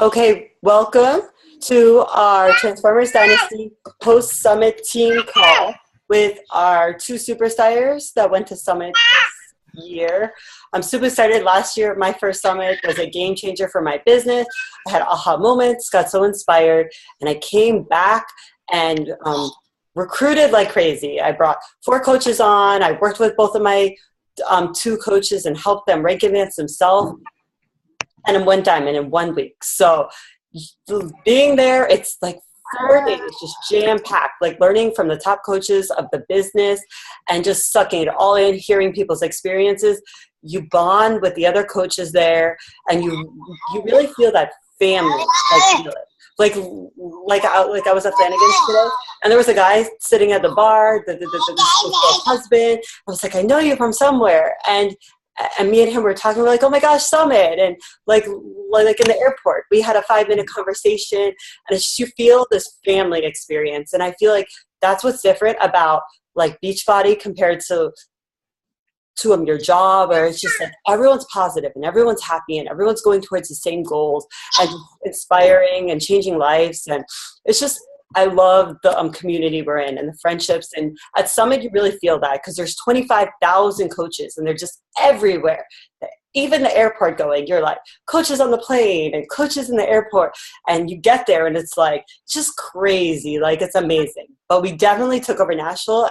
Okay, welcome to our Transformers Dynasty post-summit team call with our two superstars that went to summit this year. I'm super excited. Last year, my first summit was a game changer for my business. I had aha moments, got so inspired, and I came back and recruited like crazy. I brought 4 coaches on. I worked with both of my 2 coaches and helped them rank advance themselves. And I went diamond in 1 week. So being there, it's like 4 days, just jam-packed, like learning from the top coaches of the business and just sucking it all in, hearing people's experiences. You bond with the other coaches there, and you really feel that family. Like I was at Flanagan's today, and there was a guy sitting at the bar, the husband. I was like, I know you from somewhere. And me and him were talking, we're like, oh my gosh, Summit. And like in the airport, we had a 5-minute conversation, and it's just, you feel this family experience. And I feel like that's what's different about like Beachbody compared to your job, or it's just like everyone's positive and everyone's happy and everyone's going towards the same goals and inspiring and changing lives. And it's just, I love the community we're in and the friendships. And at Summit, you really feel that because there's 25,000 coaches and they're just everywhere. Even the airport going, you're like coaches on the plane and coaches in the airport, and you get there and it's like just crazy. Like it's amazing. But we definitely took over Nashville.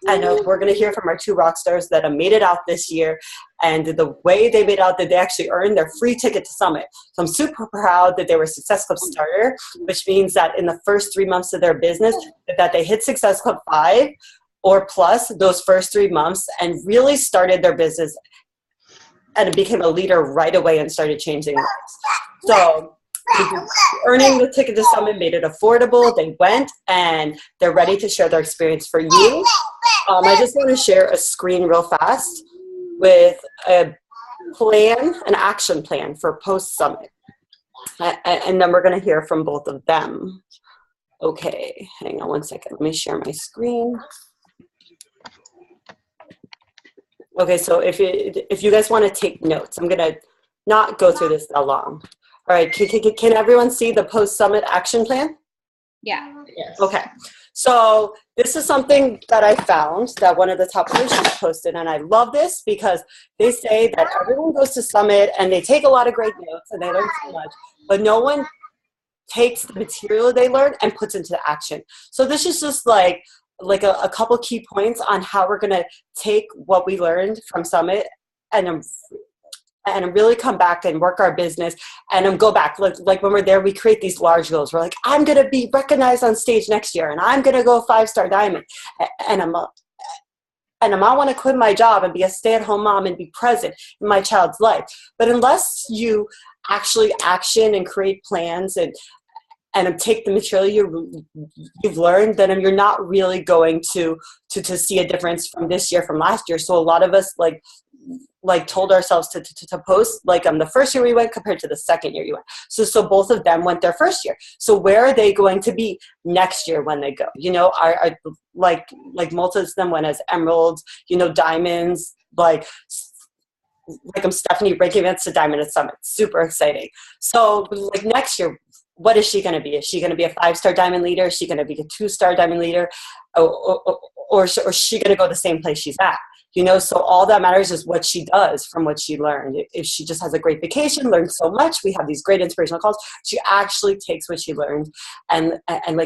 I know we're going to hear from our 2 rock stars that have made it out this year, and the way they made out that they actually earned their free ticket to Summit. So I'm super proud that they were Success Club starter, which means that in the first 3 months of their business, that they hit Success Club 5 or plus those first 3 months and really started their business and became a leader right away and started changing lives. So earning the ticket to Summit made it affordable. They went and they're ready to share their experience for you. I just want to share a screen real fast with a plan, an action plan for post-summit. And then we're going to hear from both of them. Okay, hang on one second. Let me share my screen. Okay, so if you guys want to take notes, I'm going to not go through this that long. All right, can everyone see the post-summit action plan? Yeah. Yes. Okay. So this is something that I found that one of the top coaches posted, and I love this because they say that everyone goes to Summit and they take a lot of great notes and they learn so much, but no one takes the material they learn and puts into action. So this is just like a couple key points on how we're going to take what we learned from Summit and really come back and work our business and go back. Like when we're there, we create these large goals. We're like, I'm going to be recognized on stage next year, and I'm going to go 5-star diamond. And I want to quit my job and be a stay-at-home mom and be present in my child's life. But unless you actually action and create plans and take the material you've learned, then you're not really going to see a difference from this year, from last year. So a lot of us told ourselves to post the first year we went compared to the second year you went. So both of them went their first year. So where are they going to be next year when they go? You know, are like most of them went as emeralds, diamonds, I'm Stephanie breaking events to diamond at Summit. Super exciting. So next year, what is she going to be? Is she going to be a 5-star diamond leader? Is she going to be a 2-star diamond leader? Or is she going to go the same place she's at? So all that matters is what she does from what she learned. If she just has a great vacation, learned so much, we have these great inspirational calls. She actually takes what she learned and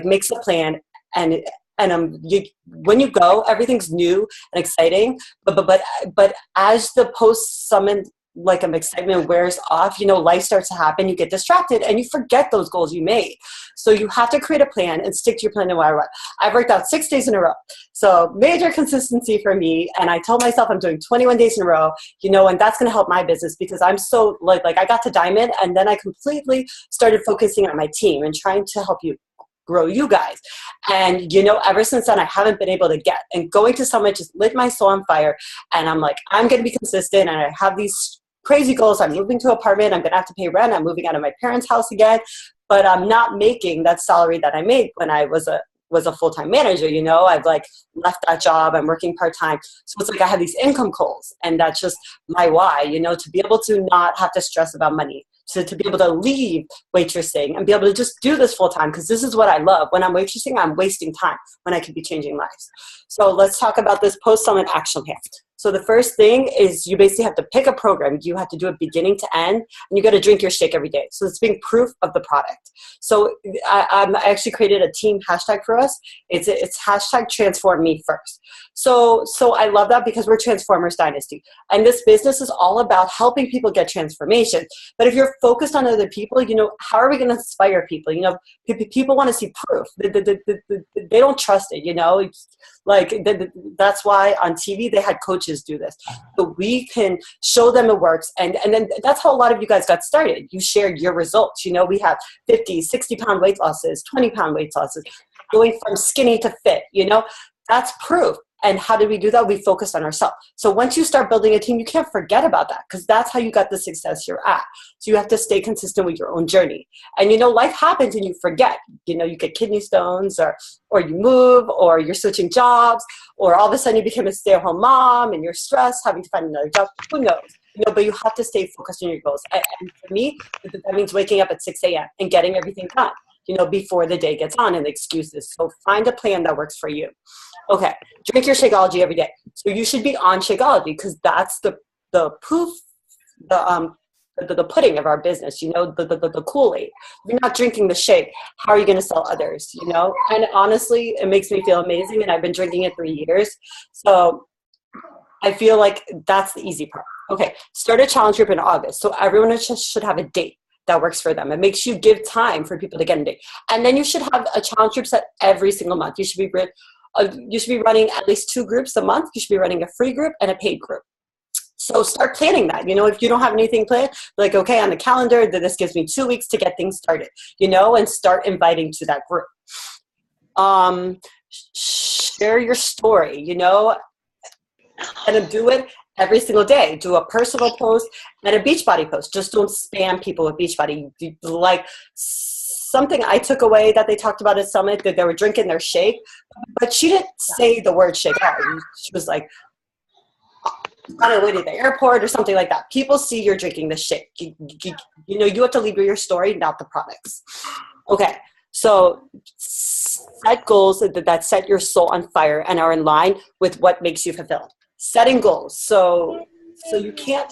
makes a plan. And when you go, everything's new and exciting. But as the post-summit excitement wears off, life starts to happen, you get distracted and you forget those goals you made. So you have to create a plan and stick to your plan no matter what. I've worked out 6 days in a row. So major consistency for me. And I told myself I'm doing 21 days in a row, and that's going to help my business because I'm so I got to diamond and then I completely started focusing on my team and trying to help you grow you guys. And, ever since then, I haven't been able to get. And going to Summit just lit my soul on fire. And I'm like, I'm going to be consistent. And I have these crazy goals. I'm moving to an apartment. I'm going to have to pay rent. I'm moving out of my parents' house again. But I'm not making that salary that I made when I was a full-time manager. I've left that job. I'm working part-time. So it's I have these income goals. And that's just my why, to be able to not have to stress about money. to be able to leave waitressing and be able to just do this full time, because this is what I love. When I'm waitressing, I'm wasting time when I could be changing lives. So let's talk about this post-summit action plan. So the first thing is you basically have to pick a program. You have to do it beginning to end, and you got to drink your shake every day. So it's being proof of the product. So I actually created a team hashtag for us. It's hashtag transform me first. So I love that, because we're Transformers Dynasty. And this business is all about helping people get transformation. But if you're focused on other people, you know, how are we going to inspire people? You know, people want to see proof. They don't trust it, you know. Like that's why on TV they had coaches do this. So we can show them it works. And then that's how a lot of you guys got started. You shared your results. You know, we have 50, 60-pound weight losses, 20-pound weight losses, going from skinny to fit, you know. That's proof. And how did we do that? We focused on ourselves. So once you start building a team, you can't forget about that, because that's how you got the success you're at. So you have to stay consistent with your own journey. And, you know, life happens and you forget. You know, you get kidney stones, or you move, or you're switching jobs, or all of a sudden you become a stay-at-home mom and you're stressed, having to find another job. Who knows? You know, but you have to stay focused on your goals. And for me, that means waking up at 6 a.m. and getting everything done, you know, before the day gets on, and excuses. So find a plan that works for you. Okay, drink your Shakeology every day. So you should be on Shakeology, because that's the proof, the pudding of our business, you know, the Kool-Aid. If you're not drinking the shake, how are you going to sell others, you know? And honestly, it makes me feel amazing, and I've been drinking it 3 years. So I feel like that's the easy part. Okay, start a challenge group in August. So everyone should have a date that works for them. It makes you give time for people to get a date. And then you should have a challenge group set every single month. You should be running at least 2 groups a month. You should be running a free group and a paid group. So start planning that. You know, if you don't have anything planned, like, okay, on the calendar, this gives me 2 weeks to get things started, you know, and start inviting to that group. Share your story, you know, and do it every single day. Do a personal post and a Beachbody post. Just don't spam people with Beachbody. Like, something I took away that they talked about at Summit, that they were drinking their shake, but she didn't say the word shake out. She was like, on her way to the airport or something like that. People see you're drinking the shake. You know, you have to lead with your story, not the products. Okay, so set goals that set your soul on fire and are in line with what makes you fulfilled. Setting goals. So you can't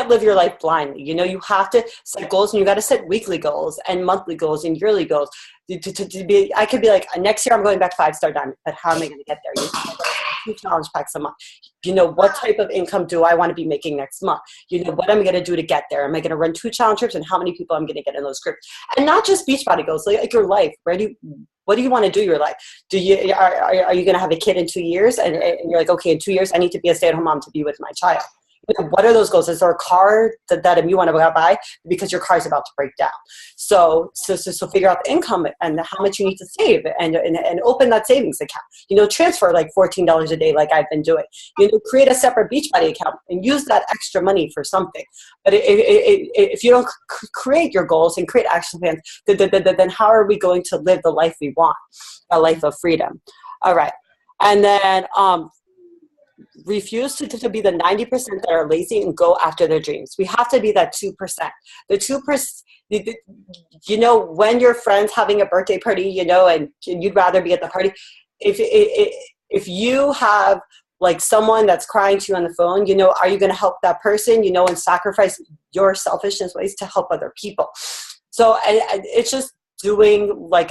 live your life blindly. You know, you have to set goals, and you got to set weekly goals and monthly goals and yearly goals. I could be like, next year I'm going back 5-star diamond, but how am I going to get there? You know, 2 challenge packs a month. You know, what type of income do I want to be making next month? You know, what am I going to do to get there? Am I going to run 2 challenge trips, and how many people I'm going to get in those groups? And not just Beachbody goals, like your life. What do you want to do in your life? Are you going to have a kid in 2 years? And you're like, okay, in 2 years, I need to be a stay-at-home mom to be with my child. You know, what are those goals? Is there a car that you want to buy because your car is about to break down? So figure out the income and how much you need to save, and open that savings account. You know, transfer like $14 a day, like I've been doing. You know, create a separate Beachbody account and use that extra money for something. But if you don't create your goals and create action plans, then how are we going to live the life we want? A life of freedom. All right, and then refuse to be the 90% that are lazy and go after their dreams. We have to be that 2%. The 2%, you know, when your friend's having a birthday party, you know, and you'd rather be at the party, if you have like someone that's crying to you on the phone, you know, are you going to help that person, you know, and sacrifice your selfishness ways to help other people? So and it's just doing like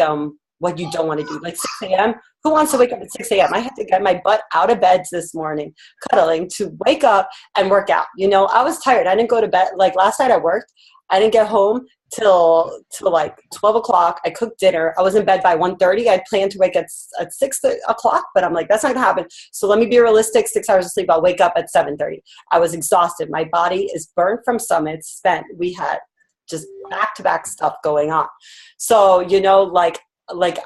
what you don't want to do. Like 6 a.m., who wants to wake up at 6 a.m.? I had to get my butt out of bed this morning, cuddling, to wake up and work out. You know, I was tired. I didn't go to bed. Like last night I worked. I didn't get home till like 12 o'clock. I cooked dinner. I was in bed by 1:30. I planned to wake at 6 o'clock, but I'm like, that's not going to happen. So let me be realistic. 6 hours of sleep. I'll wake up at 7:30. I was exhausted. My body is burnt from Summit, spent. We had just back-to-back stuff going on. So, you know, like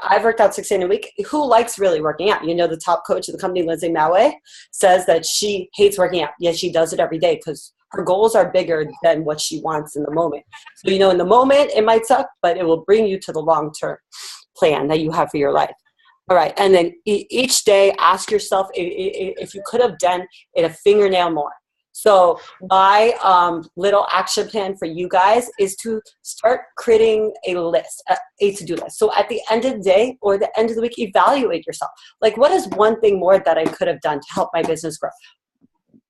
I've worked out 6 days a week. Who likes really working out? You know, the top coach of the company, Lindsay Maue, says that she hates working out. Yet she does it every day because her goals are bigger than what she wants in the moment. So, you know, in the moment, it might suck, but it will bring you to the long-term plan that you have for your life. All right. And then each day, ask yourself if you could have done it a fingernail more. So my little action plan for you guys is to start creating a list, a to-do list. So at the end of the day or the end of the week, evaluate yourself. Like, what is one thing more that I could have done to help my business grow?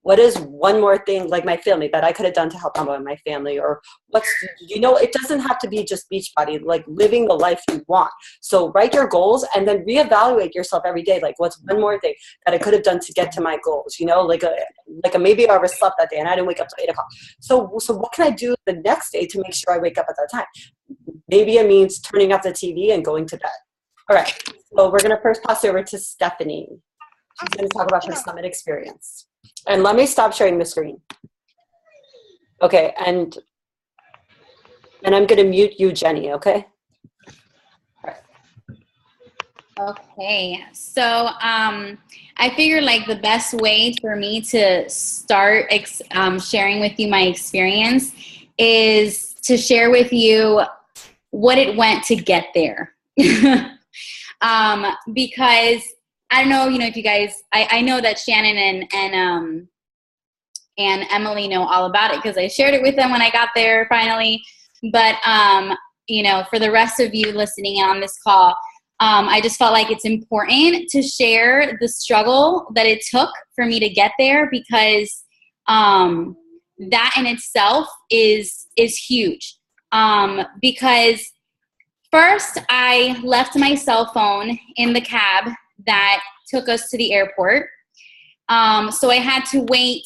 What is one more thing, like my family, that I could have done to help out my family? Or what's, it doesn't have to be just Beachbody, like living the life you want. So write your goals and then reevaluate yourself every day. Like, what's one more thing that I could have done to get to my goals? Maybe I overslept that day and I didn't wake up till 8 o'clock. So what can I do the next day to make sure I wake up at that time? Maybe it means turning off the TV and going to bed. All right. So we're going to first pass over to Stephanie. She's going to talk about her summit experience. And let me stop sharing the screen. Okay, and I'm going to mute you, Jenny, okay? All right. Okay, so I figured like the best way for me to start sharing with you my experience is to share with you what it went to get there. Because I don't know, if you guys, I know that Shannon and Emily know all about it because I shared it with them when I got there finally. But, for the rest of you listening on this call, I just felt like it's important to share the struggle that it took for me to get there, because that in itself is huge. Because first I left my cell phone in the cab that took us to the airport. So I had to wait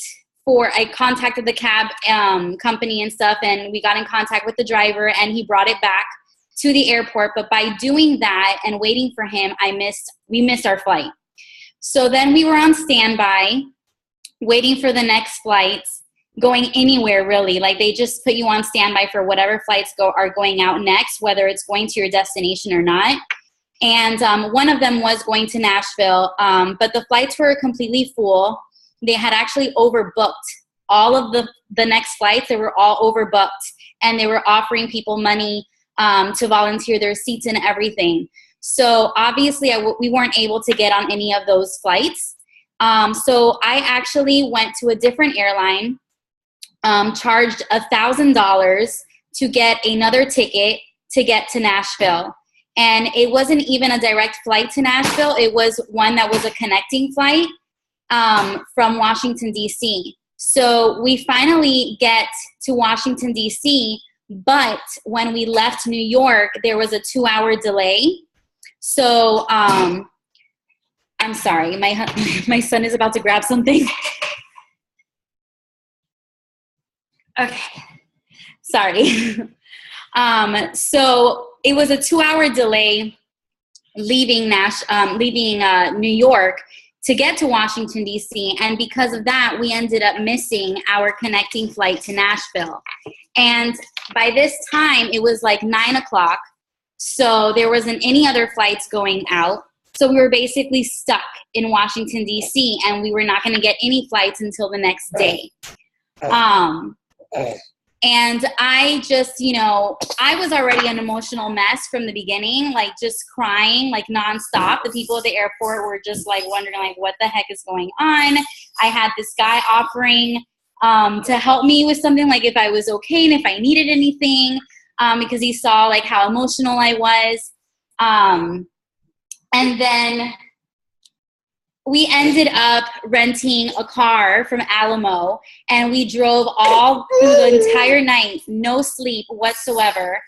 I contacted the cab company and stuff, and we got in contact with the driver, and he brought it back to the airport. But by doing that and waiting for him, we missed our flight. So then we were on standby, waiting for the next flights, going anywhere really. Like, they just put you on standby for whatever flights are going out next, whether it's going to your destination or not. And one of them was going to Nashville, but the flights were completely full. They had actually overbooked all of the next flights. They were all overbooked, and they were offering people money to volunteer their seats and everything. So obviously we weren't able to get on any of those flights. So I actually went to a different airline, charged $1,000 to get another ticket to get to Nashville. And it wasn't even a direct flight to Nashville. It was one that was a connecting flight from Washington, D.C. So we finally get to Washington, D.C., but when we left New York, there was a 2-hour delay. So I'm sorry, my son is about to grab something. Okay, sorry. So it was a 2-hour delay leaving New York to get to Washington, D.C. And because of that, we ended up missing our connecting flight to Nashville. And by this time, it was like 9 o'clock. So there wasn't any other flights going out. So we were basically stuck in Washington, D.C. and we were not going to get any flights until the next day. And I just, I was already an emotional mess from the beginning, like just crying like nonstop. The people at the airport were just like wondering like, what the heck is going on? I had this guy offering to help me with something, like if I was okay and if I needed anything, because he saw like how emotional I was. And then we ended up renting a car from Alamo, and we drove all through the entire night, no sleep whatsoever.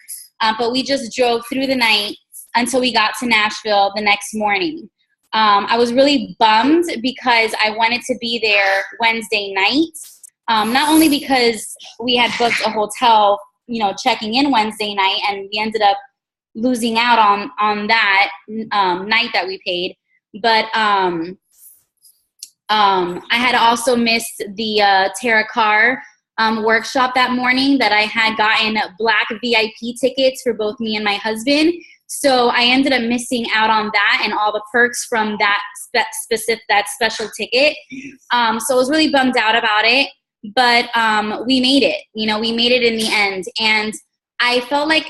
But we just drove through the night until we got to Nashville the next morning. I was really bummed because I wanted to be there Wednesday night, not only because we had booked a hotel, checking in Wednesday night, and we ended up losing out on that night that we paid, but I had also missed the Tara Carr workshop that morning that I had gotten black VIP tickets for both me and my husband. So I ended up missing out on that and all the perks from that special ticket. So I was really bummed out about it, but we made it. We made it in the end. And I felt like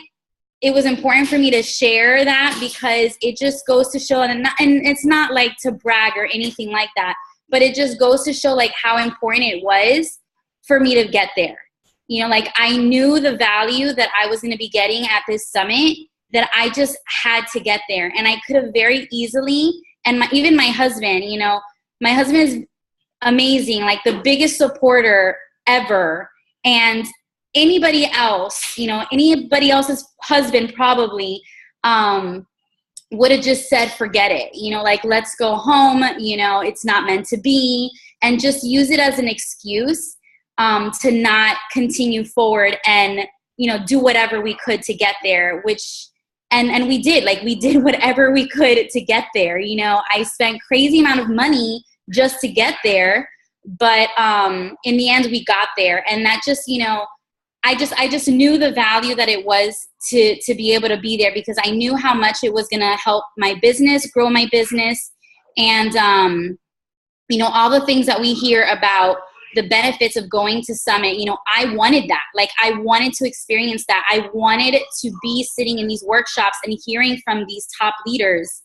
it was important for me to share that because it just goes to show, and it's not like to brag or anything like that, but it just goes to show like how important it was for me to get there. You know, like I knew the value that I was going to be getting at this summit, that I just had to get there. And I could have very easily, and even my husband, you know, my husband is amazing, like the biggest supporter ever. And anybody else, you know, anybody else's husband probably would have just said, forget it, you know, like, let's go home, you know, it's not meant to be, and just use it as an excuse to not continue forward and, you know, do whatever we could to get there, which, and we did, like, we did whatever we could to get there. You know, I spent crazy amount of money just to get there, but in the end we got there. And that just, you know, I just knew the value that it was to be able to be there, because I knew how much it was going to help my business, grow my business. And, you know, all the things that we hear about the benefits of going to Summit, you know, I wanted that. Like, I wanted to experience that. I wanted to be sitting in these workshops and hearing from these top leaders,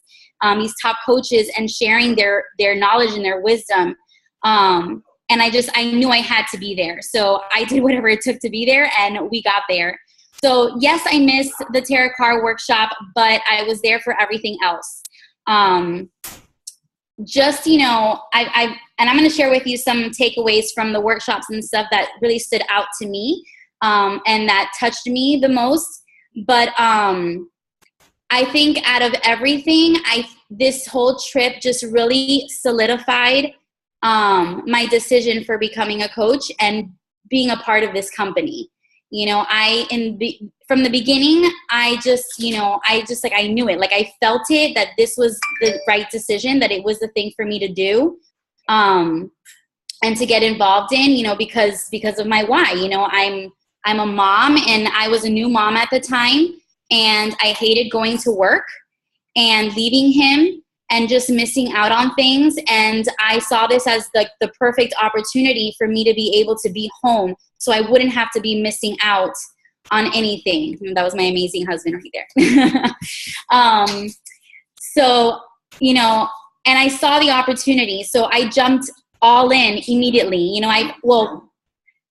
these top coaches, and sharing their knowledge and their wisdom. And I knew I had to be there. So I did whatever it took to be there, and we got there. So yes, I missed the tarot card workshop, but I was there for everything else. Just, you know, and I'm going to share with you some takeaways from the workshops and stuff that really stood out to me, and that touched me the most. But I think out of everything, this whole trip just really solidified my decision for becoming a coach and being a part of this company. You know, from the beginning, I knew it. Like, I felt it, that this was the right decision, that it was the thing for me to do, and to get involved in, you know, because of my why. You know, I'm a mom, and I was a new mom at the time, and I hated going to work and leaving him and just missing out on things. And I saw this as the perfect opportunity for me to be able to be home, so I wouldn't have to be missing out on anything. That was my amazing husband right there. So, you know, and I saw the opportunity, so I jumped all in immediately. You know,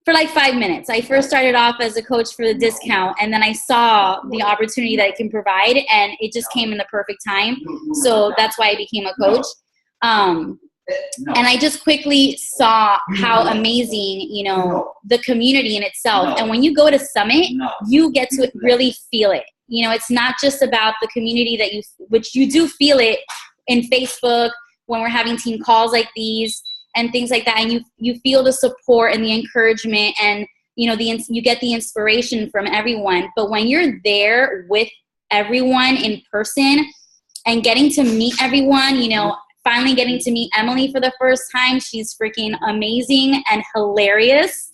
for like 5 minutes. I first started off as a coach for the discount, and then I saw the opportunity that it can provide, and it just came in the perfect time. So that's why I became a coach. And I just quickly saw how amazing, you know, the community in itself. And when you go to Summit, you get to really feel it. You know, it's not just about the community which you do feel it in Facebook when we're having team calls like these and things like that. And you feel the support and the encouragement, and, you know, you get the inspiration from everyone. But when you're there with everyone in person and getting to meet everyone, you know, finally getting to meet Emily for the first time. She's freaking amazing and hilarious.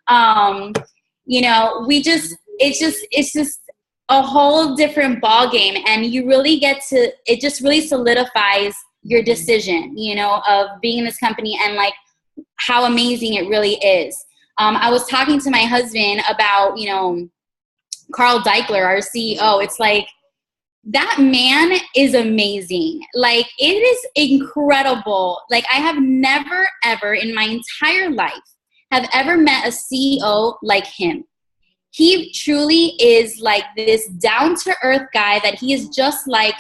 You know, it's just a whole different ball game, and you really it just really solidifies your decision, you know, of being in this company, and like how amazing it really is. I was talking to my husband about, you know, Carl Deichler, our CEO. It's like, that man is amazing. Like, it is incredible. Like, I have never, ever in my entire life have ever met a CEO like him. He truly is like this down-to-earth guy, that he is just like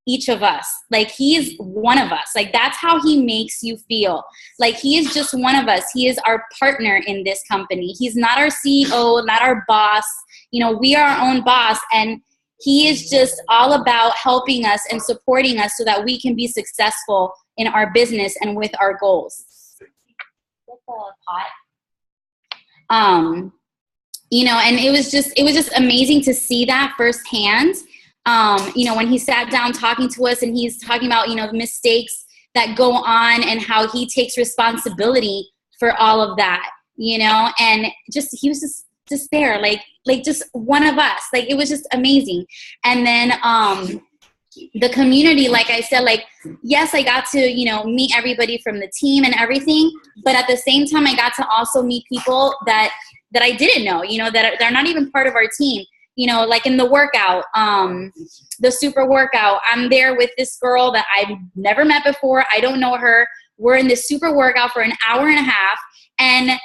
each of us. Like, he is one of us. Like, that's how he makes you feel. Like, he is just one of us. He is our partner in this company. He's not our CEO, not our boss. You know, we are our own boss, and he is just all about helping us and supporting us so that we can be successful in our business and with our goals. You know, and it was just amazing to see that firsthand. You know, when he sat down talking to us, and he's talking about, you know, the mistakes that go on and how he takes responsibility for all of that, you know, and he was just there, like just one of us. Like, it was just amazing. And then the community, like I said, like, yes, I got to, you know, meet everybody from the team and everything, but at the same time, I got to also meet people that I didn't know, you know, that they're not even part of our team. You know, like in the workout, the super workout, I'm there with this girl that I've never met before. I don't know her. We're in this super workout for an hour and a half, and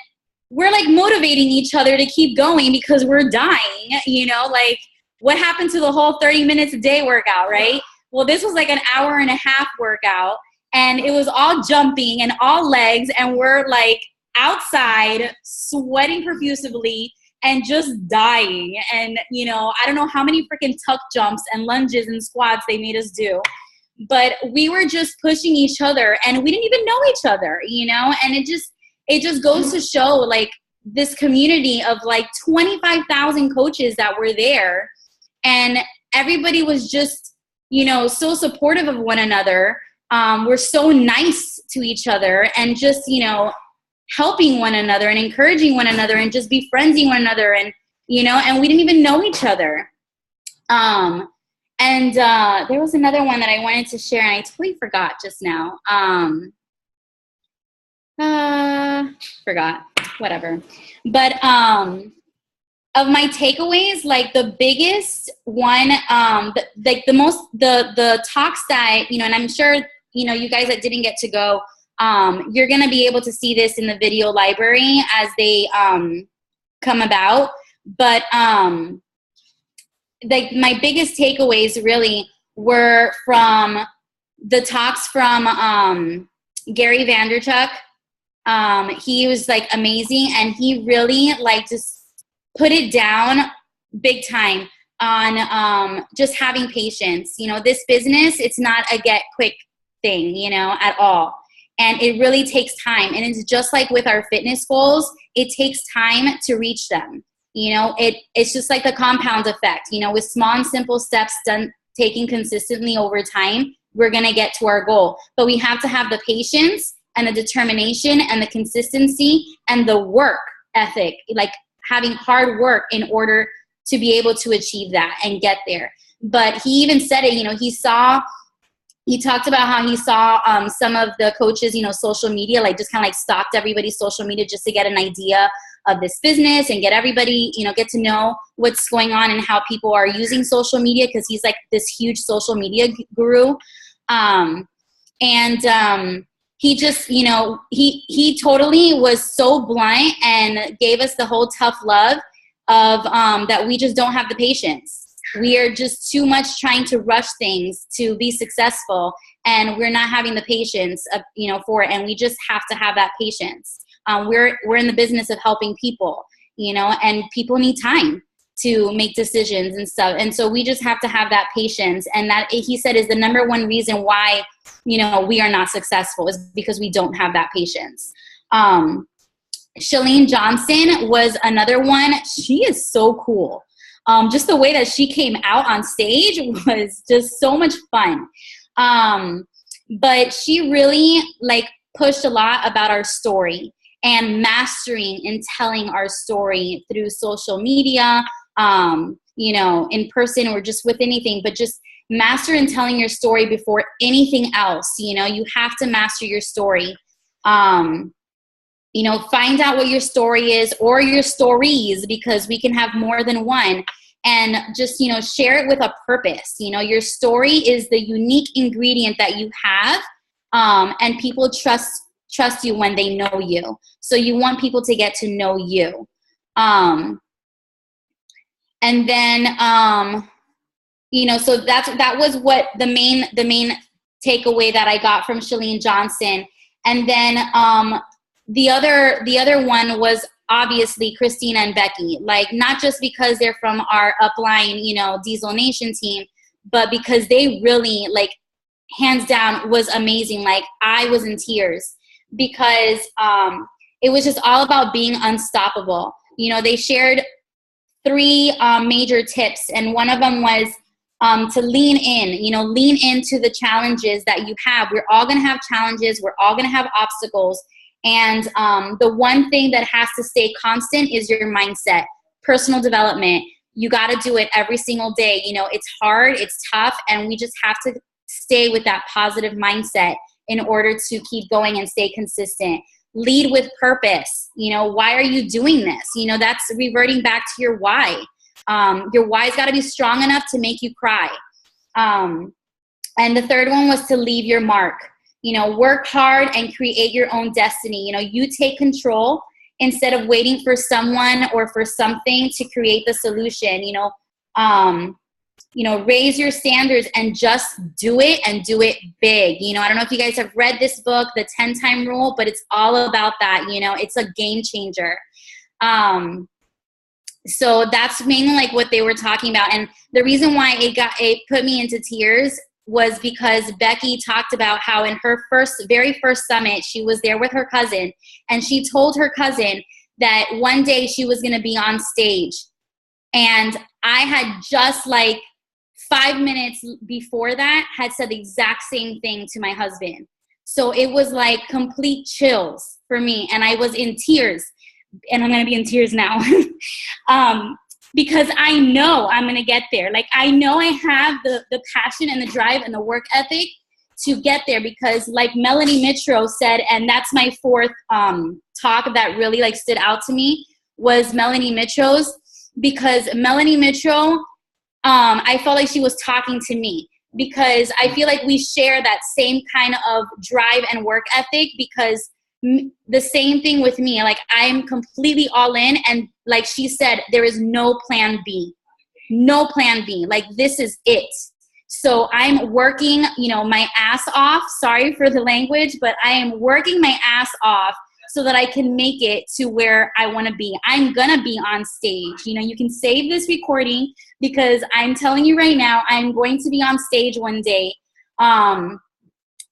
we're like motivating each other to keep going because we're dying, you know, like what happened to the whole 30 minutes a day workout, right? Well, this was like an hour and a half workout, and it was all jumping and all legs, and we're like outside sweating profusely and just dying. And, you know, I don't know how many freaking tuck jumps and lunges and squats they made us do, but we were just pushing each other, and we didn't even know each other, you know, and it just goes to show like this community of like 25,000 coaches that were there, and everybody was just, you know, so supportive of one another. We're so nice to each other, and just, you know, helping one another and encouraging one another and just befriending one another. And, you know, and we didn't even know each other. And there was another one that I wanted to share, and I totally forgot just now. Forgot, whatever. But, of my takeaways, like the biggest one, the talks that, you know, and I'm sure, you know, you guys that didn't get to go, you're going to be able to see this in the video library as they come about. But like my biggest takeaways really were from the talks from Gary Vaynerchuk. He was like amazing, and he really like just put it down big time on just having patience. You know, this business, it's not a get quick thing, you know, at all. And it really takes time. And it's just like with our fitness goals, it takes time to reach them. You know, it's just like the compound effect, you know, with small and simple steps done, taking consistently over time, we're going to get to our goal. But we have to have the patience and the determination and the consistency and the work ethic, like having hard work in order to be able to achieve that and get there. But he even said it, you know, he talked about how he saw some of the coaches, you know, social media, like just kind of like stalked everybody's social media just to get an idea of this business and get everybody, you know, get to know what's going on and how people are using social media, because he's like this huge social media guru. He just, you know, he totally was so blunt and gave us the whole tough love of that we just don't have the patience. We are just too much trying to rush things to be successful, and we're not having the patience of, you know, for it. And we just have to have that patience. We're in the business of helping people, you know, and people need time to make decisions and stuff. And so we just have to have that patience. And that, he said, is the number one reason why, you know, we are not successful, is because we don't have that patience. Chalene Johnson was another one. She is so cool. Just the way that she came out on stage was just so much fun. But she really like pushed a lot about our story and mastering and telling our story through social media, you know, in person or just with anything, but just master in telling your story before anything else. You know, you have to master your story. You know, find out what your story is, or your stories, because we can have more than one, and just, you know, share it with a purpose. You know, your story is the unique ingredient that you have, and people trust you when they know you. So you want people to get to know you. And then, you know, so that was what the main takeaway that I got from Chalene Johnson. And then, the other one was obviously Christina and Becky, like not just because they're from our upline, you know, Diesel Nation team, but because they really, like, hands down was amazing. Like, I was in tears because it was just all about being unstoppable. You know, they shared 3 major tips, and one of them was to lean in, you know, lean into the challenges that you have. We're all going to have challenges. We're all going to have obstacles. And the one thing that has to stay constant is your mindset, personal development. You got to do it every single day. You know, it's hard, it's tough, and we just have to stay with that positive mindset in order to keep going and stay consistent. Lead with purpose. You know, why are you doing this? You know, that's reverting back to your why. Your why's got to be strong enough to make you cry. And the third one was to leave your mark. You know, work hard and create your own destiny. You know, you take control instead of waiting for someone or for something to create the solution. Raise your standards and just do it, and do it big. I don't know if you guys have read this book, The 10-Time Rule, but it's all about that. It's a game changer. So that's mainly like what they were talking about. And the reason why it put me into tears was because Becky talked about how in her very first summit, she was there with her cousin, and she told her cousin that one day she was going to be on stage. And I had just like 5 minutes before that had said the exact same thing to my husband. So it was like complete chills for me, and I was in tears, and I'm going to be in tears now. Because I know I'm going to get there. Like, I know I have the passion and the drive and the work ethic to get there, because like Melanie Mitro said, and that's my fourth talk that really like stood out to me, was Melanie Mitro's, because Melanie Mitro, I felt like she was talking to me, because I feel like we share that same kind of drive and work ethic, because the same thing with me, like I'm completely all in, and like she said, there is no plan B, like this is it. So I'm working, my ass off, sorry for the language, but I am working my ass off so that I can make it to where I want to be. I'm going to be on stage. You can save this recording, because I'm telling you right now, I'm going to be on stage one day.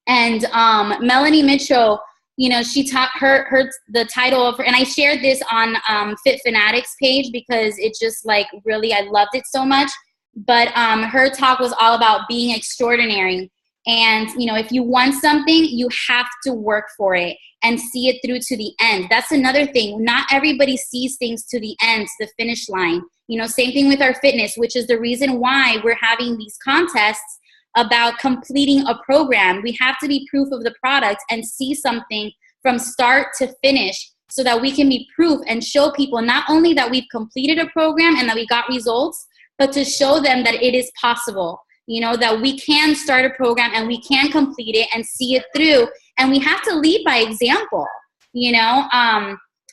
Melanie Mitchell, she taught her the title of her, and I shared this on Fit Fanatics page, because it just like really, I loved it so much. But her talk was all about being extraordinary. And, if you want something, you have to work for it and see it through to the end. That's another thing. Not everybody sees things to the end, to the finish line. Same thing with our fitness, which is the reason why we're having these contests about completing a program. We have to be proof of the product and see something from start to finish, so that we can be proof and show people not only that we've completed a program and that we got results, but to show them that it is possible, that we can start a program and we can complete it and see it through. And we have to lead by example.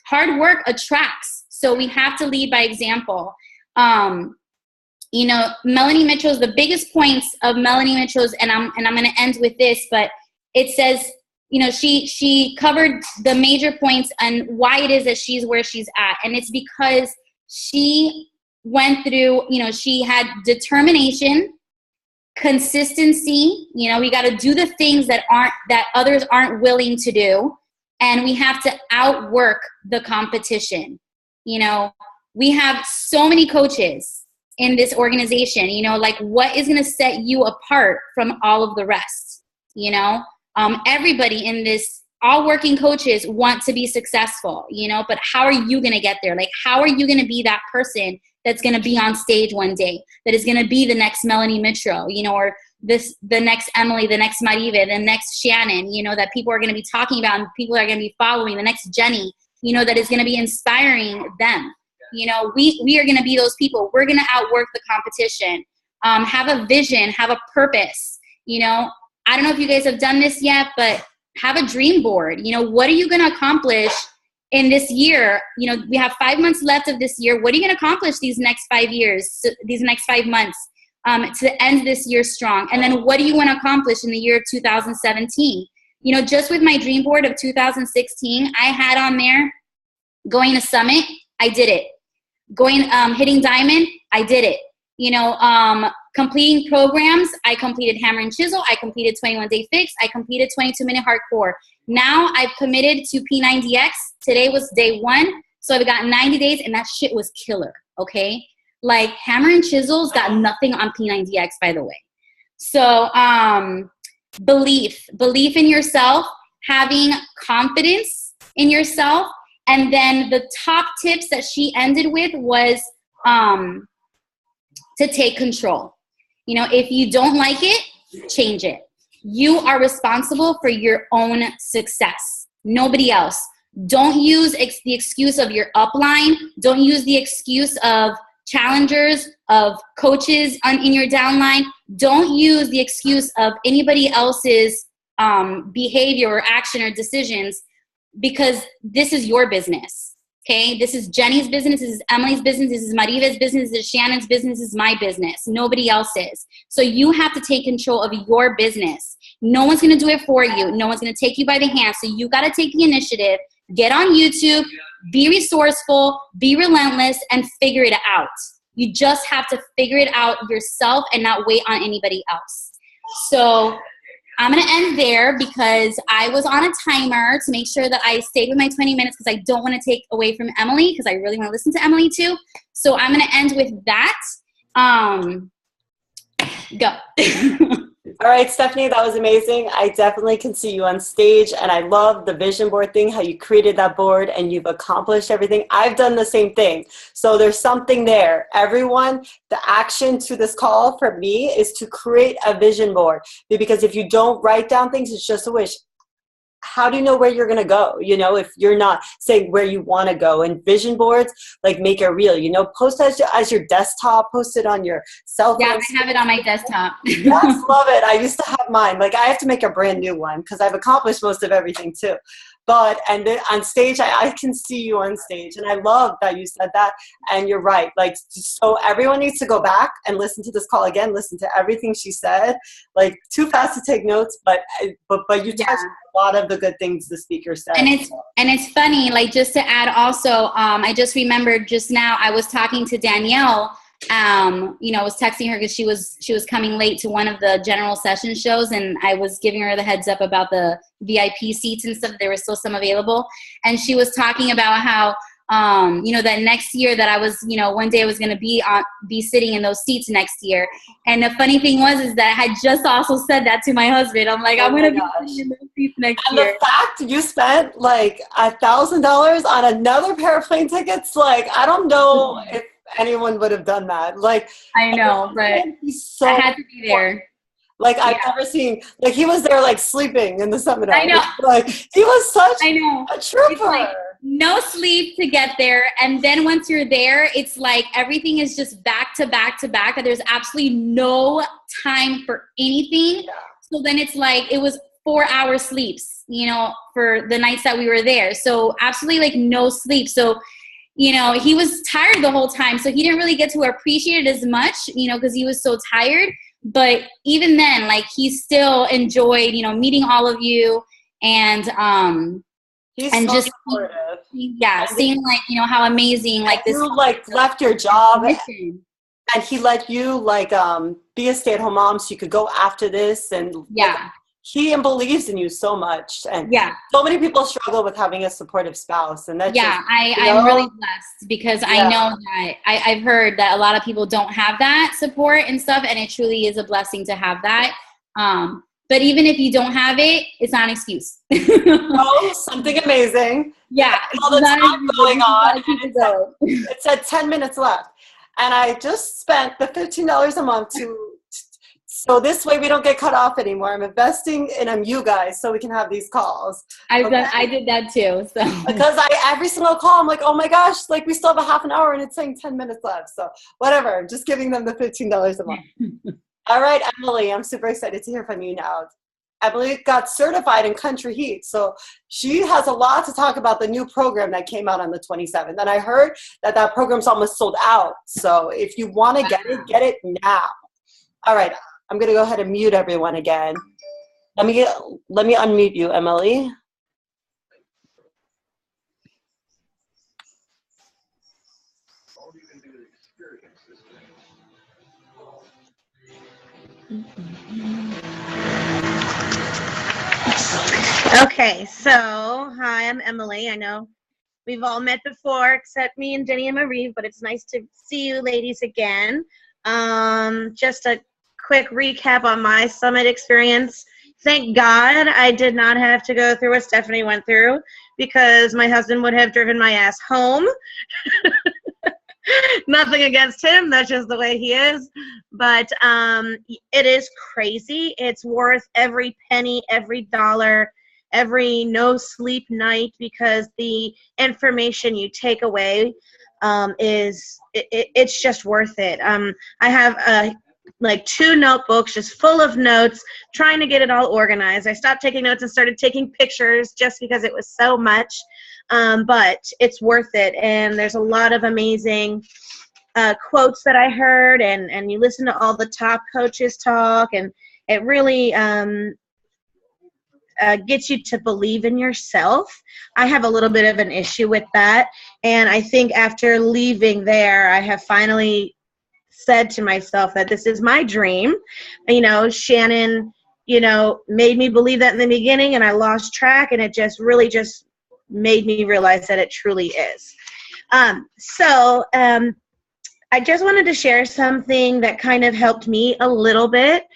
Hard work attracts, so we have to lead by example. Melanie Mitchell's, the biggest points of Melanie Mitchell's, and I'm going to end with this, but it says, she covered the major points and why it is that she's where she's at. And it's because she went through, she had determination, consistency. We got to do the things that others aren't willing to do. And we have to outwork the competition. We have so many coaches in this organization, like what is going to set you apart from all of the rest? Everybody in this, all working coaches want to be successful, but how are you going to get there? Like, how are you going to be that person that's going to be on stage one day, that is going to be the next Melanie Mitro, or the next Emily, the next Marive, the next Shannon, that people are going to be talking about and people are going to be following, the next Jenny, that is going to be inspiring them. We are going to be those people. We're going to outwork the competition. Have a vision, have a purpose. I don't know if you guys have done this yet, but have a dream board. What are you going to accomplish in this year? We have 5 months left of this year. What are you going to accomplish these next 5 years, these next 5 months, to end this year strong? And then what do you want to accomplish in the year 2017? Just with my dream board of 2016, I had on there going to Summit, I did it. Hitting Diamond, I did it. Completing programs, I completed Hammer and Chisel, I completed 21 Day Fix, I completed 22-minute hardcore. Now I've committed to P90X. Today was day 1, so I've got 90 days, and that shit was killer, okay? Like, Hammer and Chisel's got nothing on P90X, by the way. So, belief in yourself, having confidence in yourself, and then the top tips that she ended with was to take control. If you don't like it, change it. You are responsible for your own success, nobody else. Don't use the excuse of your upline. Don't use the excuse of challengers, of coaches in your downline. Don't use the excuse of anybody else's behavior or action or decisions, because this is your business. Okay, this is Jenny's business, this is Emily's business, this is Mariva's business, this is Shannon's business, this is my business. Nobody else's. So you have to take control of your business. No one's going to do it for you. No one's going to take you by the hand. So you got to take the initiative, get on YouTube, be resourceful, be relentless, and figure it out. You just have to figure it out yourself and not wait on anybody else. So I'm going to end there because I was on a timer to make sure that I stayed with my 20 minutes because I don't want to take away from Emily because I really want to listen to Emily too. So I'm going to end with that. Go. All right, Stephanie, that was amazing. I definitely can see you on stage, and I love the vision board thing, how you created that board and you've accomplished everything. I've done the same thing. So there's something there. Everyone, the action to this call for me is to create a vision board, because if you don't write down things, it's just a wish. How do you know where you're going to go? You know, if you're not saying where you want to go. And vision boards, like, make it real, you know, post as your desktop, post it on your cell phone. Yeah, I have it on my desktop. Yes, love it. I used to have mine. Like, I have to make a brand new one because I've accomplished most of everything too. But, and then on stage, I can see you on stage. And I love that you said that. And you're right. Like, so everyone needs to go back and listen to this call again, listen to everything she said. Like, too fast to take notes, but you touched a lot of the good things the speaker said. And it's funny, like, just to add also, I just remembered just now, I was talking to Danielle, you know, I was texting her because she was coming late to one of the general session shows, and I was giving her the heads up about the VIP seats and stuff. There were still some available, and she was talking about how you know, that next year that I was, you know, one day I was going to be sitting in those seats next year. And the funny thing is that I had just also said that to my husband. I'm like, I'm going to be sitting in those seats next year. And the fact you spent like $1,000 on another pair of plane tickets, like, I don't know if anyone would have done that. Like, I know, but I had to be there. Like, I've never seen, like, he was there, like, sleeping in the seminar. I know. Like, he was such a trooper. It's like no sleep to get there. And then once you're there, it's like everything is just back to back to back. And there's absolutely no time for anything. Yeah. So then it's like, it was 4-hour sleeps, you know, for the nights that we were there. So absolutely, like, no sleep. So, you know, he was tired the whole time. So he didn't really get to appreciate it as much, you know, because he was so tired. But even then, like, he still enjoyed, you know, meeting all of you and he's and so just supportive. Seeing, like, you know, how amazing, like, this, you, like, left your job and he let you, like, be a stay-at-home mom so you could go after this, and like, he believes in you so much, and so many people struggle with having a supportive spouse, and that's I'm really blessed because I know that I've heard that a lot of people don't have that support and stuff, and it truly is a blessing to have that. But even if you don't have it, it's not an excuse. Oh, something amazing! Yeah, all the time going on. It said 10 minutes left, and I just spent the $15 a month so this way we don't get cut off anymore. I'm investing in you guys so we can have these calls. I did that too. So because every single call, I'm like, oh my gosh, like, we still have a half an hour and it's saying 10 minutes left. So whatever, just giving them the $15 a month. All right, Emily, I'm super excited to hear from you now. Emily got certified in Country Heat, so she has a lot to talk about the new program that came out on the 27th. And I heard that program's almost sold out. So if you want to get it now. All right. I'm going to go ahead and mute everyone again. Let me unmute you, Emily. Okay, so hi, I'm Emily. I know we've all met before except me and Jenny and Marie, but it's nice to see you ladies again. Just a quick recap on my summit experience. Thank God I did not have to go through what Stephanie went through, because my husband would have driven my ass home. Nothing against him, that's just the way he is. But it is crazy. It's worth every penny, every dollar, every no sleep night, because the information you take away it's just worth it. I have like 2 notebooks just full of notes, trying to get it all organized. I stopped taking notes and started taking pictures just because it was so much. but it's worth it. And there's a lot of amazing quotes that I heard, and you listen to all the top coaches talk, and it really gets you to believe in yourself. I have a little bit of an issue with that, and I think after leaving there, I have finally said to myself that this is my dream. You know, Shannon, you know, made me believe that in the beginning, and I lost track, and it just really just made me realize that it truly is. I just wanted to share something that kind of helped me a little bit,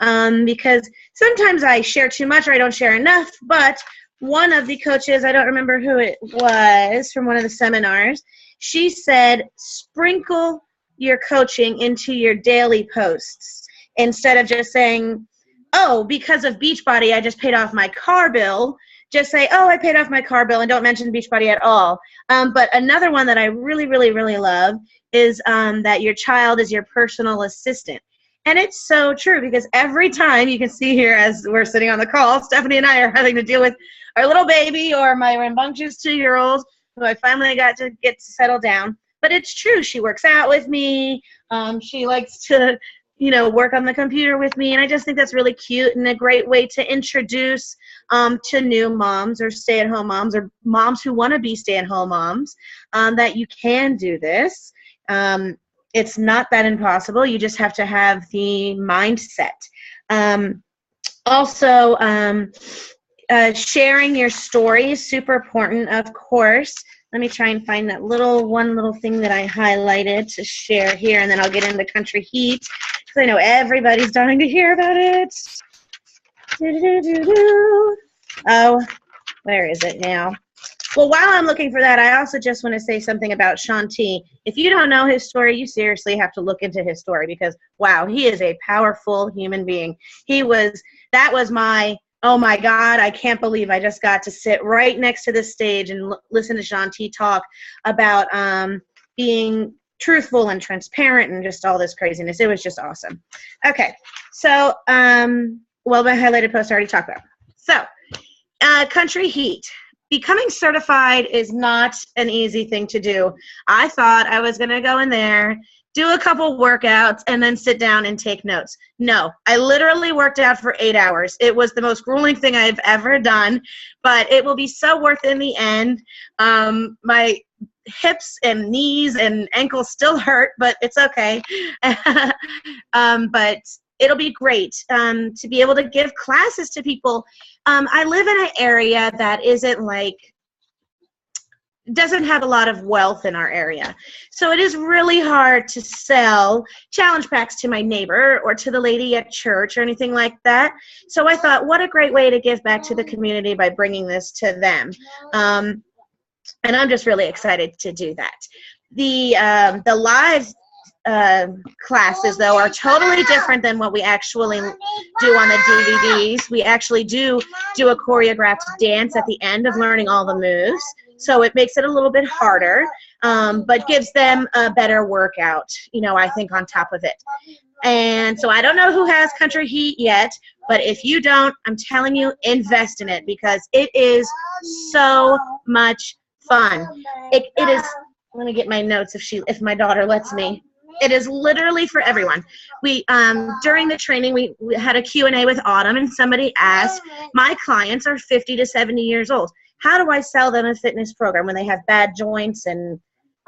because sometimes I share too much or I don't share enough, but one of the coaches, I don't remember who it was, from one of the seminars, she said, sprinkle your coaching into your daily posts instead of just saying, oh, because of Beachbody, I just paid off my car bill. Just say, oh, I paid off my car bill, and don't mention Beachbody at all. But another one that I really, really, really love is that your child is your personal assistant. And it's so true, because every time, you can see here as we're sitting on the call, Stephanie and I are having to deal with our little baby or my rambunctious 2-year-old who I finally got to get to settle down. But it's true. She works out with me. She likes to, you know, work on the computer with me. And I just think that's really cute and a great way to introduce to new moms or stay-at-home moms or moms who want to be stay-at-home moms that you can do this. It's not that impossible. You just have to have the mindset. Also, sharing your story is super important, of course. Let me try and find that one little thing that I highlighted to share here, and then I'll get into Country Heat, because I know everybody's dying to hear about it. Oh, where is it now? Well, while I'm looking for that, I also just want to say something about Shaun T. If you don't know his story, you seriously have to look into his story, because, wow, he is a powerful human being. That was my, oh my God, I can't believe I just got to sit right next to this stage and listen to Shaun T talk about being truthful and transparent and just all this craziness. It was just awesome. Okay, so, well, my highlighted post I already talked about. So, Country Heat. Becoming certified is not an easy thing to do. I thought I was going to go in there, do a couple workouts, and then sit down and take notes. No, I literally worked out for 8 hours. It was the most grueling thing I've ever done, but it will be so worth it in the end. My hips and knees and ankles still hurt, but it's okay. But it'll be great to be able to give classes to people. I live in an area that doesn't have a lot of wealth in our area. So it is really hard to sell challenge packs to my neighbor or to the lady at church or anything like that. So I thought, what a great way to give back to the community by bringing this to them. And I'm just really excited to do that. The live classes, though, are totally different than what we actually do on the DVDs. We actually do a choreographed dance at the end of learning all the moves, so it makes it a little bit harder, but gives them a better workout, you know, I think, on top of it. And so I don't know who has Country Heat yet, but if you don't, I'm telling you, invest in it, because it is so much fun. It is, let me get my notes if my daughter lets me. It is literally for everyone. We during the training, we had a Q&A with Autumn, and somebody asked, my clients are 50 to 70 years old. How do I sell them a fitness program when they have bad joints and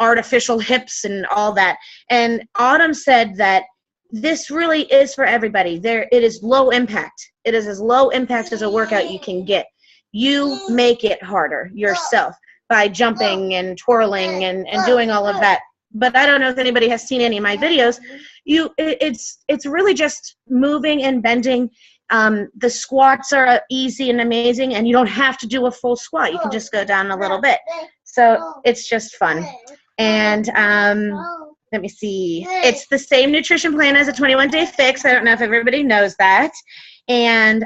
artificial hips and all that? And Autumn said that this really is for everybody. It is low impact. It is as low impact as a workout you can get. You make it harder yourself by jumping and twirling and doing all of that. But I don't know if anybody has seen any of my videos. It's really just moving and bending. The squats are easy and amazing, and you don't have to do a full squat. You can just go down a little bit. So it's just fun. And let me see. It's the same nutrition plan as a 21-day fix. I don't know if everybody knows that. And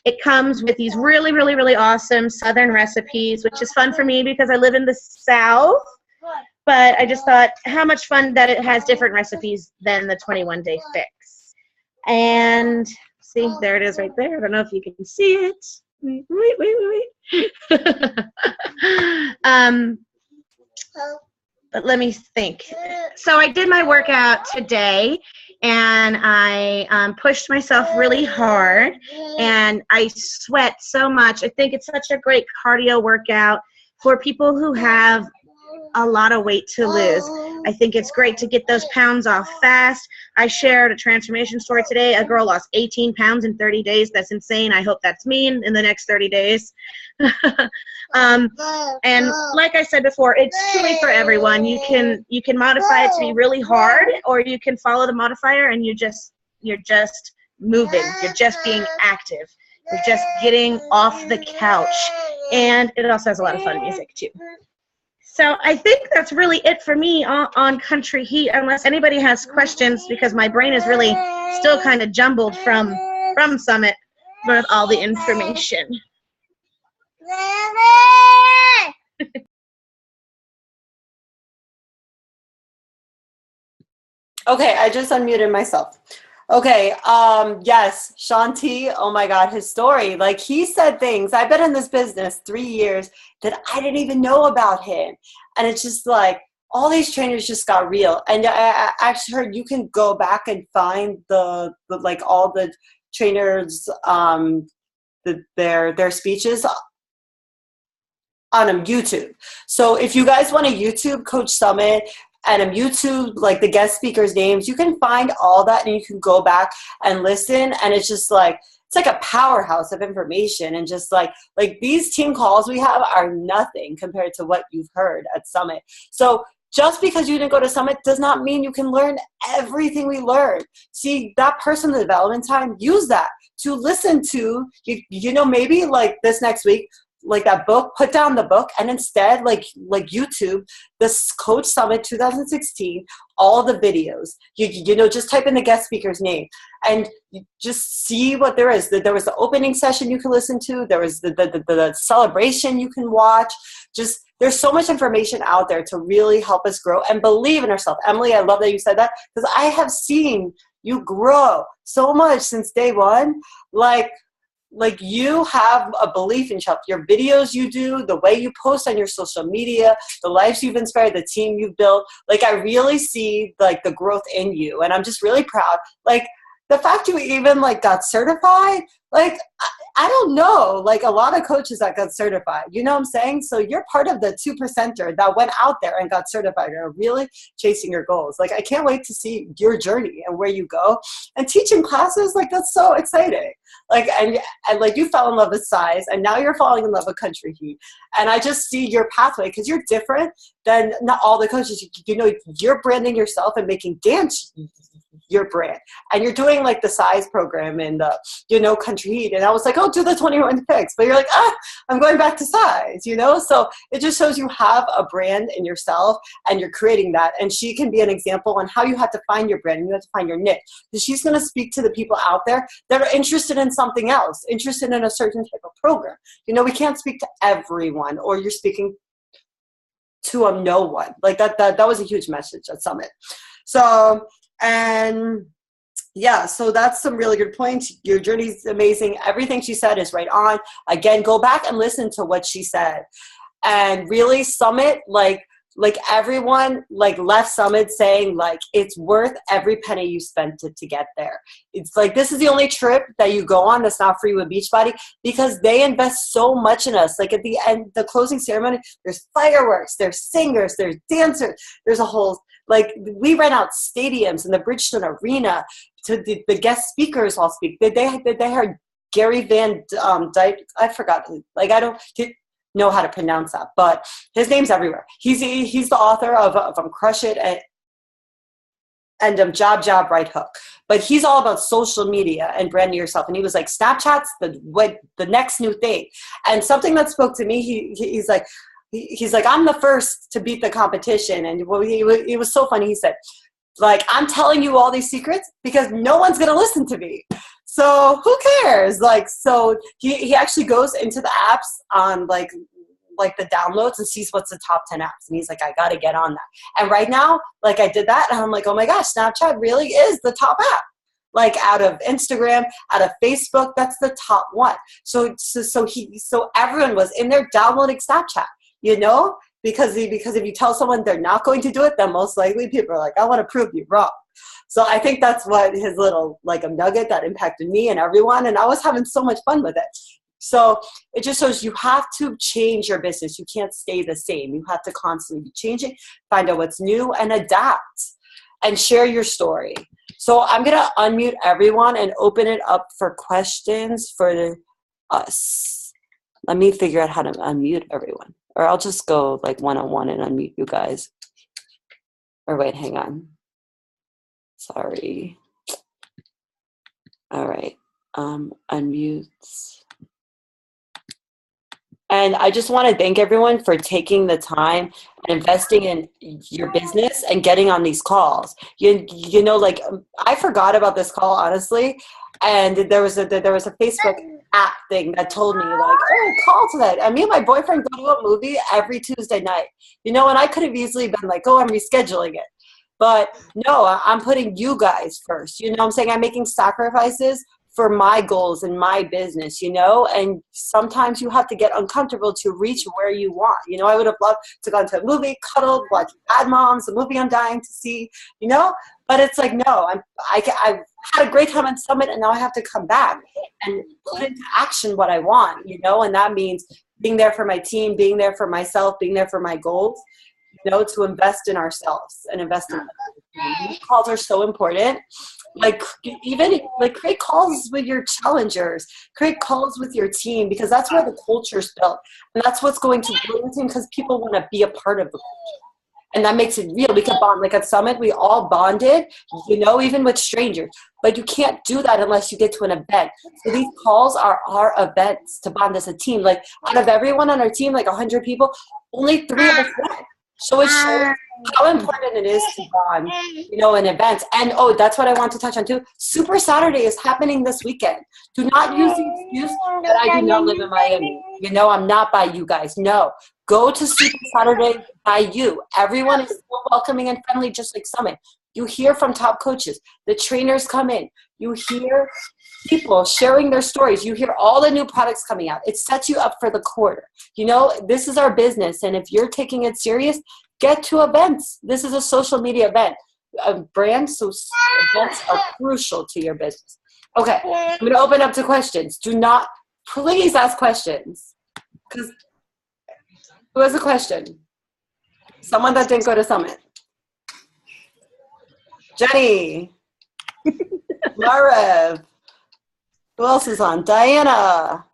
it comes with these really, really, really awesome Southern recipes, which is fun for me because I live in the South. But I just thought how much fun that it has different recipes than the 21-day fix. And see, there it is right there. I don't know if you can see it. But let me think. So I did my workout today, and I pushed myself really hard, and I sweat so much. I think it's such a great cardio workout for people who have a lot of weight to lose. I think it's great to get those pounds off fast. I shared a transformation story today. A girl lost 18 pounds in 30 days. That's insane. I hope that's me in the next 30 days. And like I said before, it's truly for everyone. You can modify it to be really hard, or you can follow the modifier and you're just moving. You're just being active. You're just getting off the couch. And it also has a lot of fun music too. So I think that's really it for me on Country Heat, unless anybody has questions, because my brain is really still kind of jumbled from Summit with all the information. Okay, I just unmuted myself. Okay, yes, Shanti, oh my God, his story. Like, he said things, I've been in this business 3 years, that I didn't even know about him. And it's just like, all these trainers just got real. And I actually heard you can go back and find the like all the trainers, their speeches on YouTube. So if you guys want to YouTube Coach Summit, and YouTube, like the guest speakers' names, you can find all that and you can go back and listen. And it's just like, it's like a powerhouse of information. And just like these team calls we have are nothing compared to what you've heard at Summit. So just because you didn't go to Summit does not mean you can learn everything we learned. See, that personal development time, use that to listen to, you know, maybe like this next week, like that book, put down the book, and instead like YouTube this Coach Summit 2016, all the videos, you know, just type in the guest speaker's name and you just see what there is. There was the opening session you can listen to, there was the celebration you can watch. Just, there's so much information out there to really help us grow and believe in ourselves. Emily, I love that you said that, because I have seen you grow so much since day one. Like you have a belief in yourself. Your videos you do, the way you post on your social media, the lives you've inspired, the team you've built. Like, I really see like the growth in you, and I'm just really proud. Like, the fact you even like got certified, like I don't know, like a lot of coaches that got certified, you know what I'm saying? So you're part of the 2%er that went out there and got certified and are really chasing your goals. Like, I can't wait to see your journey and where you go. And teaching classes, like, that's so exciting. Like, and like you fell in love with size, and now you're falling in love with Country Heat. And I just see your pathway, because you're different than not all the coaches. You know, you're branding yourself and making dance your brand, and you're doing like the size program and the, you know, Country Heat. And I was like, oh, do the 21 picks, but you're like, I'm going back to size, you know? So it just shows you have a brand in yourself and you're creating that. And she can be an example on how you have to find your brand and you have to find your niche, because she's going to speak to the people out there that are interested in something else, interested in a certain type of program. You know, we can't speak to everyone, or you're speaking to a no one. Like that was a huge message at Summit. So, and yeah, so that's some really good points. Your journey's amazing. Everything she said is right on. Again, go back and listen to what she said. And really, Summit, like everyone like left Summit saying like it's worth every penny you spent to get there. It's like, this is the only trip that you go on that's not free with Beachbody, because they invest so much in us. Like at the end, the closing ceremony, there's fireworks, there's singers, there's dancers, there's a whole, like, we rent out stadiums in the Bridgestone Arena to the guest speakers all speak. They heard Gary Van Dyke, I forgot, like I don't know how to pronounce that, but his name's everywhere. He's the author of Crush It and Job Right Hook. But he's all about social media and branding yourself. And he was like, Snapchat's the next new thing. And something that spoke to me, he's like, I'm the first to beat the competition. And it was so funny. He said, like, I'm telling you all these secrets because no one's going to listen to me. So who cares? Like, so he actually goes into the apps on like the downloads and sees what's the top 10 apps. And he's like, I got to get on that. And right now, like I did that and I'm like, oh my gosh, Snapchat really is the top app. Like out of Instagram, out of Facebook, that's the top one. So everyone was in there downloading Snapchat, you know, because if you tell someone they're not going to do it, then most likely people are like, I want to prove you wrong. So I think that's what his little like a nugget that impacted me and everyone, and I was having so much fun with it. So it just shows you have to change your business. You can't stay the same. You have to constantly be changing, find out what's new, and adapt, and share your story. So I'm going to unmute everyone and open it up for questions for us. Let me figure out how to unmute everyone. Or I'll just go like one-on-one and unmute you guys. Or wait, hang on. Sorry. All right. Unmutes. And I just want to thank everyone for taking the time and investing in your business and getting on these calls. You know, like I forgot about this call, honestly. And there was a Facebook app thing that told me like, oh, call tonight. And me and my boyfriend go to a movie every Tuesday night, you know, and I could have easily been like, oh, I'm rescheduling it. But no, I'm putting you guys first. You know what I'm saying? I'm making sacrifices for my goals and my business, you know, and sometimes you have to get uncomfortable to reach where you want. You know, I would have loved to go to a movie, cuddled, watch Bad Moms, a movie I'm dying to see, you know, but it's like, no, I've had a great time on Summit and now I have to come back and put into action what I want, you know, and that means being there for my team, being there for myself, being there for my goals, you know, to invest in ourselves and invest in others. These calls are so important. Like even like create calls with your challengers, create calls with your team, because that's where the culture's built, and that's what's going to grow the team, because people want to be a part of the culture, and that makes it real. We can bond. Like at Summit, we all bonded, you know, even with strangers. But you can't do that unless you get to an event. So these calls are our events to bond as a team. Like out of everyone on our team, like 100 people, only 3 of us went. So it shows how important it is to bond, you know, in events. And, oh, that's what I want to touch on, too. Super Saturday is happening this weekend. Do not use the excuse that I do not live in Miami. You know, I'm not by you guys. No. Go to Super Saturday by you. Everyone is so welcoming and friendly, just like Summit. You hear from top coaches. The trainers come in. You hear people sharing their stories. You hear all the new products coming out. It sets you up for the quarter. You know, this is our business, and if you're taking it serious, get to events. This is a social media event. A brand, so events are crucial to your business. Okay, I'm going to open up to questions. Do not, please ask questions. Because who has a question? Someone that didn't go to Summit. Jenny. Larev. Who else is on? Diana.